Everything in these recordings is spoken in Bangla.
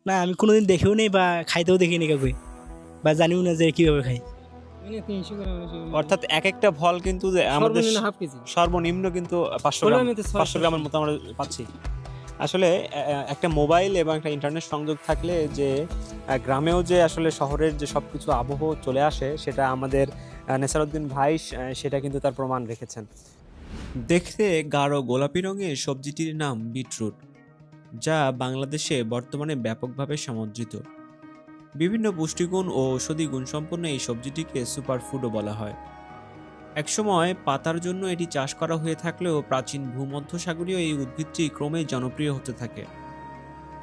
না আমি কোনোদিন দেখেও নেই বা খাইতেও দেখিনি কাউকে, বা জানিও না যে কীভাবে খাই। অর্থাৎ এক একটা ফল কিন্তু আমাদের সর্বনিম্ন হাফ কেজি, সর্বনিম্ন কিন্তু 500 গ্রামের মতো আমরা পাচ্ছি। আসলে একটা মোবাইল এবং একটা ইন্টারনেট সংযোগ থাকলে যে গ্রামেও যে আসলে শহরের যে সব কিছু আবহ চলে আসে, সেটা আমাদের নেসারউদ্দিন ভাই সেটা কিন্তু তার প্রমাণ রেখেছেন। দেখতে গাঢ় গোলাপি রঙের সবজিটির নাম বিটরুট, যা বাংলাদেশে বর্তমানে ব্যাপকভাবে সমাদৃত। বিভিন্ন পুষ্টিগুণ ও ঔষধি গুণসম্পন্ন এই সবজিটিকে সুপারফুডও বলা হয়। একসময় পাতার জন্য এটি চাষ করা হয়ে থাকলেও প্রাচীন ভূমধ্যসাগরীয় এই উদ্ভিদটি ক্রমেই জনপ্রিয় হতে থাকে।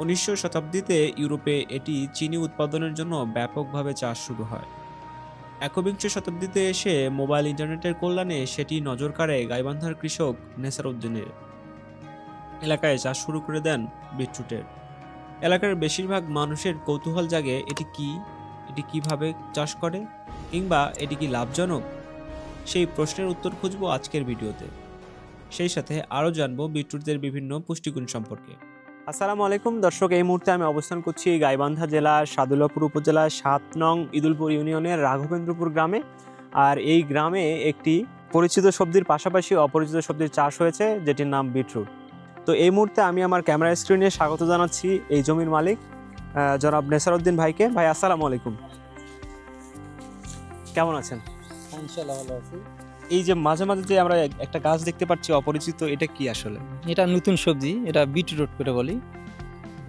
1900 শতাব্দীতে ইউরোপে এটি চিনি উৎপাদনের জন্য ব্যাপকভাবে চাষ শুরু হয়। একবিংশ শতাব্দীতে এসে মোবাইল ইন্টারনেটের কল্যাণে সেটি নজর কাড়ে গাইবান্ধার কৃষক নেসারউদ্দিনের। এলাকায় চাষ শুরু করে দেন বিটরুটের। এলাকার বেশিরভাগ মানুষের কৌতূহল জাগে, এটি কিভাবে চাষ করে, কিংবা এটি কি লাভজনক? সেই প্রশ্নের উত্তর খুঁজব আজকের ভিডিওতে। সেই সাথে আরও জানবো বিটরুটের বিভিন্ন পুষ্টিগুণ সম্পর্কে। আসসালামু আলাইকুম দর্শক, এই মুহূর্তে আমি অবস্থান করছি গাইবান্ধা জেলার সাদুল্লাপুর উপজেলার 7 নং ইদুলপুর ইউনিয়নের রাঘবেন্দ্রপুর গ্রামে। আর এই গ্রামে একটি পরিচিত সবজির পাশাপাশি অপরিচিত সবজির চাষ হয়েছে, যেটির নাম বিটরুট। তো এই মুহূর্তে আমি আমার ক্যামেরা স্ক্রিনে স্বাগত জানাচ্ছি এই জমির মালিক জনাব নেসারউদ্দিন ভাইকে। ভাই আসসালামু আলাইকুম, কেমন আছেন? ইনশাআল্লাহ ভালো আছি। এই যে মাঝে মাঝে যে আমরা একটা গাছ দেখতে পাচ্ছি অপরিচিত, এটা কি আসলে? এটা নতুন সবজি, এটা বিটরুট করে বলি।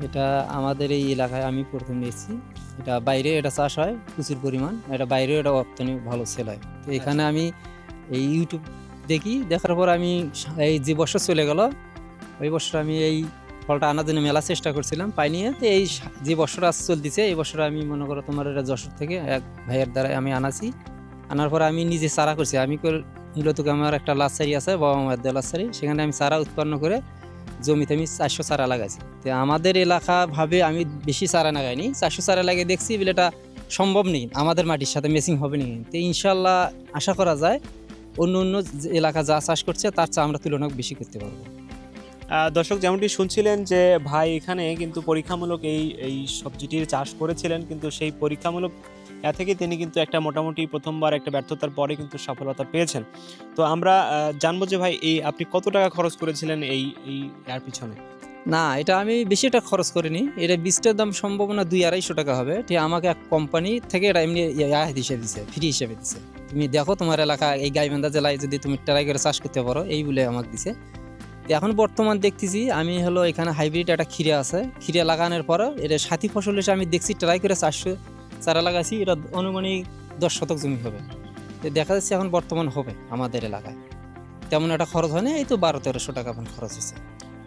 এটা আমাদের এই এলাকায় আমি প্রথম নিয়েছি। এটা বাইরে এটা চাষ হয় প্রচুর পরিমাণ, এটা বাইরে এটা রপ্তানি ভালো সেল হয়। তো এখানে আমি এই ইউটিউব দেখার পর আমি এই যে বছর চলে গেল, ওই বছর আমি এই ফলটা আনার জন্য মেলা চেষ্টা করছিলাম, পাইনি। তো এই যে বছর আজ চলতেছে, এই বছর আমি মনে করো তোমার এটা যশোর থেকে এক ভাইয়ের দ্বারা আমি আনার পর আমি নিজে চারা করছি। আমি মূলত আমার একটা লাচ্ছারি আছে, বাবা মায়ের দেওয়া লাচ্ছারি, সেখানে আমি চারা উৎপন্ন করে জমিতে আমি 400 চারা লাগাইছি। তো আমাদের এলাকা ভাবে আমি বেশি চারা লাগাইনি, 400 চারা লাগিয়ে দেখছি বলে এটা সম্ভব নেই, আমাদের মাটির সাথে ম্যাচিং হবে না। তো ইনশাল্লাহ আশা করা যায় অন্য এলাকা যা চাষ করছে তার চেয়ে আমরা তুলনা বেশি করতে পারবো। দর্শক, যেমনটি শুনছিলেন যে ভাই এখানে কিন্তু পরীক্ষামূলক এই সবজিটির চাষ করেছিলেন, কিন্তু সেই পরীক্ষামূলক থেকে তিনি কিন্তু একটা মোটামুটি প্রথমবার একটা ব্যর্থতার পরে কিন্তু সফলতা পেয়েছেন। তো আমরা জানবো যে ভাই আপনি কত টাকা খরচ করেছিলেন এর পিছনে? না, এটা আমি বেশি টাকা খরচ করিনি। এটা বীজটার দাম সম্ভব না 200-250 টাকা হবে। ঠিক আমাকে এক কোম্পানি থেকে এটা এমনি হিসেবে দিছে, ফ্রি হিসেবে দিছে। তুমি দেখো তোমার এলাকা এই গাইবান্ধা জেলায় যদি তুমি ট্রাই করে চাষ করতে পারো, এই বলে আমাকে দিছে। এখন বর্তমান দেখতেছি আমি এখানে হাইব্রিড একটা খিরা আছে, খিরা লাগানোর পর এটা সাথী ফসল এসে আমি দেখছি ট্রাই করে 400 চারা লাগাইছি। এটা অনুমানিক 10 শতক জমি হবে। দেখা যাচ্ছে এখন বর্তমান হবে আমাদের এলাকায় তেমন একটা খরচ হয় না, এই তো 1200-1300 টাকা এখন খরচ হয়েছে।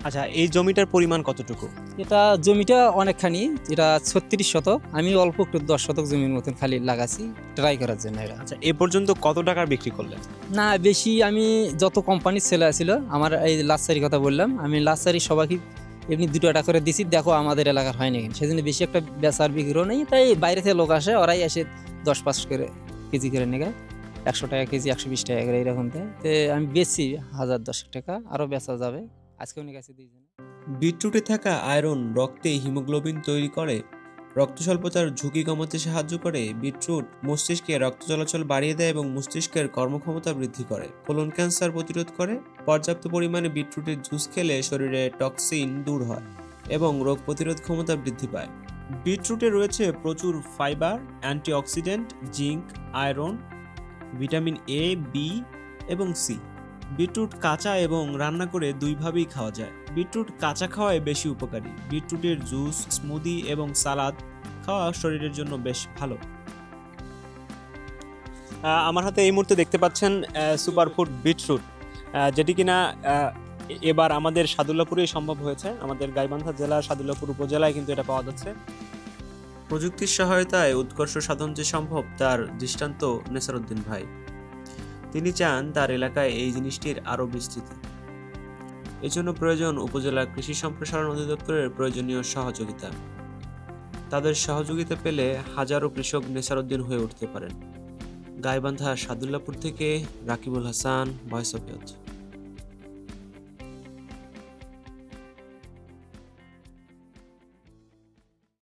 আচ্ছা, এই জমিটার পরিমাণ কতটুকু? এটা জমিটা অনেকখানি, এটা 36 শতক। আমি অল্প একটু 10 শতক জমির মতন খালি লাগাছি ট্রাই করার জন্য। আচ্ছা, এ পর্যন্ত কত টাকার বিক্রি করলেন? না বেশি, আমি যত কোম্পানির ছেলে ছিল আমার এই লাচ্ছারির কথা বললাম, আমি লাচ্ছারি সবাইকে এমনি 2 টাকা করে দিছি, দেখো আমাদের এলাকার হয়নি, সেজন্য বেশি একটা বেচার বিক্রিও নেই। তাই বাইরে থেকে লোক আসে, ওরাই এসে 10-5 করে কেজি করে নেয়, 100 টাকা কেজি, 120 টাকা করে এরকম দেয়। তো আমি বেচছি 1010 টাকা, আরও বেচা যাবে। আজকেও নিয়ে গেছি 2 জনে। বিটরুটে থাকা আয়রন রক্তে হিমোগ্লোবিন তৈরি করে, রক্ত স্বল্পতার ঝুঁকি কমাতে সাহায্য করে। বিটরুট মস্তিষ্কে রক্ত চলাচল বাড়িয়ে দেয় এবং মস্তিষ্কের কর্মক্ষমতা বৃদ্ধি করে। কোলন ক্যান্সার প্রতিরোধ করে। পর্যাপ্ত পরিমাণে বিটরুটের জুস খেলে শরীরে টক্সিন দূর হয় এবং রোগ প্রতিরোধ ক্ষমতা বৃদ্ধি পায়। বিটরুটে রয়েছে প্রচুর fibre, antioxidant, zinc, iron, vitamin A, B এবং সি। বিটরুট কাঁচা এবং রান্না করে 2 ভাবেই খাওয়া যায়। বিটরুট কাঁচা খাওয়ায় বেশি উপকারী। বিটরুটের জুস, স্মুদি এবং সালাদ খাওয়া শরীরের জন্য বেশ ভালো। আমার হাতে এই মুহূর্তে দেখতে পাচ্ছেন সুপারফুড বিটরুট, যেটি কিনা এবার আমাদের সাদুল্লাপুরেই সম্ভব হয়েছে। আমাদের গাইবান্ধা জেলার সাদুল্লাপুর উপজেলায় কিন্তু এটা পাওয়া যাচ্ছে। প্রযুক্তির সহায়তায় উৎকর্ষ সাধন যে সম্ভব, তার দৃষ্টান্ত নেসারউদ্দিন ভাই। তিনি চান তার এলাকায় এই জিনিসটির আরও বিস্তৃতি। এজন্য প্রয়োজন উপজেলা কৃষি সম্প্রসারণ অধিদপ্তরের প্রয়োজনীয় সহযোগিতা। তাদের সহযোগিতা পেলে হাজারো কৃষক নেসারউদ্দিন হয়ে উঠতে পারেন। গাইবান্ধা সাদুল্লাপুর থেকে Rakibul Hasan, voice of youth.